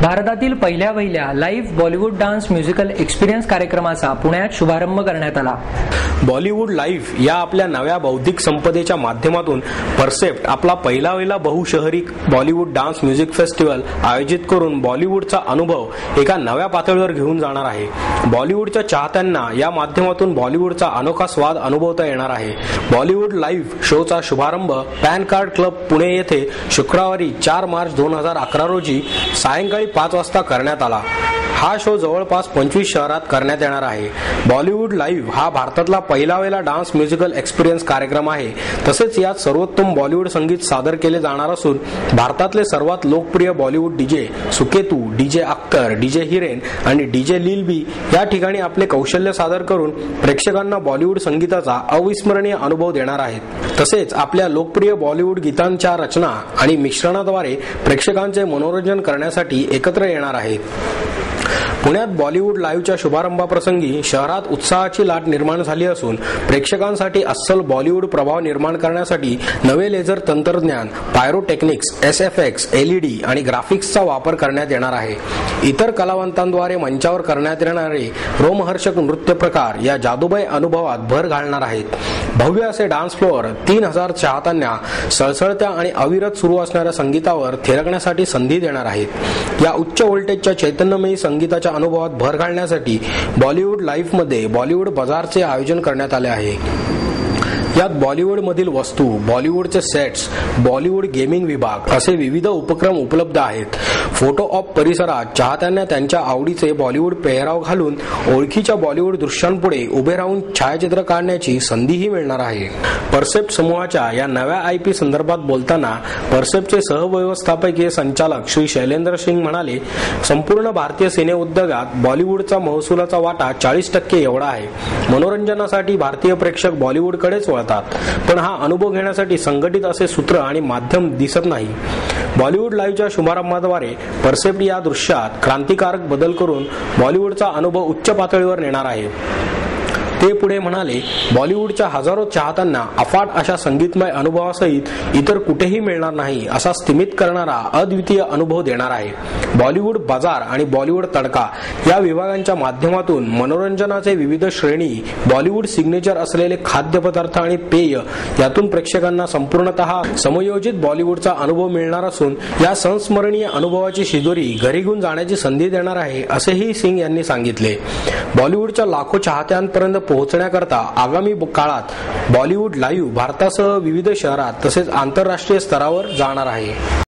भारतातील पहिल्या live Bollywood dance musical experience कार्यक्रमाचा पुण्यात शुभारंभ करण्यात आला। बॉलिवूड लाईव्ह या आपल्या नव्या बौद्धिक संपदेच्या माध्यमातून परसेप्ट आपला पहिला बहुशहरी बॉलिवूड डान्स म्युझिक फेस्टिवल आयोजित करून बॉलिवूडचा अनुभव एका नव्या पातळीवर घेऊन जाणार आहे। बॉलिवूडच्या चाहत्यांना या माध्यमातून बॉलिवूडचा अनोखा स्वाद अनुभवता येणार आहे। बॉलिवूड लाईव्ह शोचा शुभारंभ पॅन कार्ड क्लब पुणे येथे शुक्रवारी 4 मार्च 2011 रोजी सायंकाळी 5 वाजता करण्यात आला। हा शो जवळपास 25 शहरात करण्यात येणार आहे। बॉलिवूड लाईव्ह हा भारतातला पहिला डान्स म्युझिकल एक्सपिरियन्स कार्यक्रम आहे। तसेच यात सर्वोत्तम बॉलिवूड संगीत सादर केले जाणार असून भारतातले सर्वात लोकप्रिय Bollywood DJ Suketu, DJ Akhtar, DJ Hiren आणि डीजे लिलबी या ठिकाणी आपले कौशल्य सादर करून प्रेक्षकांना बॉलिवूड संगीताचा अविस्मरणीय अनुभव देणार आहेत। तसेच आपल्या लोकप्रिय बॉलिवूड गीतांच्या रचना आणि मिश्रणाद्वारे प्रेक्षकांचे मनोरंजन करण्यासाठी एकत्र येणार आहेत। पुण्यात बॉलिवूड लाईव्हच्या शुभारंभाप्रसंगी शहरात उत्साहाची लाट निर्माण झाली असून प्रेक्षकांसाठी अस्सल बॉलिवूड प्रभाव निर्माण करण्यासाठी नवे लेझर तंत्रज्ञान, पायरोटेक्निक्स, SFX, LED आणि ग्राफिक्सचा वापर करण्यात येणार आहे। इतर कलावंतांद्वारे मंचावर करण्यात येणारे रोमहर्षक नृत्य प्रकार या जादूमय अनुभवात भर घालणार आहेत। भव्य असे डान्स फ्लोअर 3000 चाहत्यांना सळसळत्या आणि अविरत सुरू असणाऱ्या संगीतावर थिरकण्यासाठी संधी देणार आहेत। या उच्च व्होल्टेजच्या चैतन्यमयी संगीताच्या अनुभवात भर घालण्यासाठी बॉलिवूड लाईव्ह मध्ये बॉलिवूड बाजारचे आयोजन करण्यात आले आहे। यात बॉलिवूड मधील वस्तू, बॉलिवूडचे सेट्स, बॉलिवूड गेमिंग विभाग असे विविध उपक्रम उपलब्ध आहेत। फोटो ऑप परिसरात चाहत्यांना त्यांच्या आवडीचे बॉलिवूड पेहराव घालून ओळखीच्या बॉलिवूड दृश्यांपुढे उभे राहून छायाचित्र काढण्याची संधीही मिळणार आहे। परसेप्ट समूहाच्या या नव्या IP संदर्भात बोलताना परसेप्टचे सहव्यवस्थापकीय संचालक श्री शैलेंद्र सिंग म्हणाले, संपूर्ण भारतीय सिने उद्योगात बॉलिवूडचा महसुलाचा वाटा 40% एवढा आहे। मनोरंजनासाठी भारतीय प्रेक्षक बॉलिवूडकडेच वळतात, पण हा अनुभव घेण्यासाठी संघटित असे सूत्र आणि माध्यम दिसत नाही। बॉलिवूड लाईव्हच्या शुभारंभाद्वारे परसेप्ट या दृश्यात क्रांतिकारक बदल करून बॉलिवूडचा अनुभव उच्च पातळीवर नेणार आहे। ते पुढे म्हणाले, बॉलिवूडच्या हजारो चाहत्यांना अफाट अशा संगीतमय अनुभवासहित इतर कुठेही मिळणार नाही असा स्तिमित करणारा अद्वितीय अनुभव देणार आहे। बॉलिवूड बाजार आणि बॉलिवूड तडका या विभागांच्या माध्यमातून मनोरंजनाचे विविध श्रेणी, बॉलिवूड सिग्नेचर असलेले खाद्यपदार्थ आणि पेय यातून प्रेक्षकांना संपूर्णतः समयोजित बॉलिवूडचा अनुभव मिळणार असून या संस्मरणीय अनुभवाची शिदोरी घरी घेऊन जाण्याची संधी देणार आहे असेही सिंग यांनी सांगितले। बॉलिवूडच्या लाखो चाहत्यांपर्यंत पोहोचण्याकरता आगामी काळात बॉलिवूड लाईव्ह भारतासह विविध शहरात तसेच आंतरराष्ट्रीय स्तरावर जाणार आहे।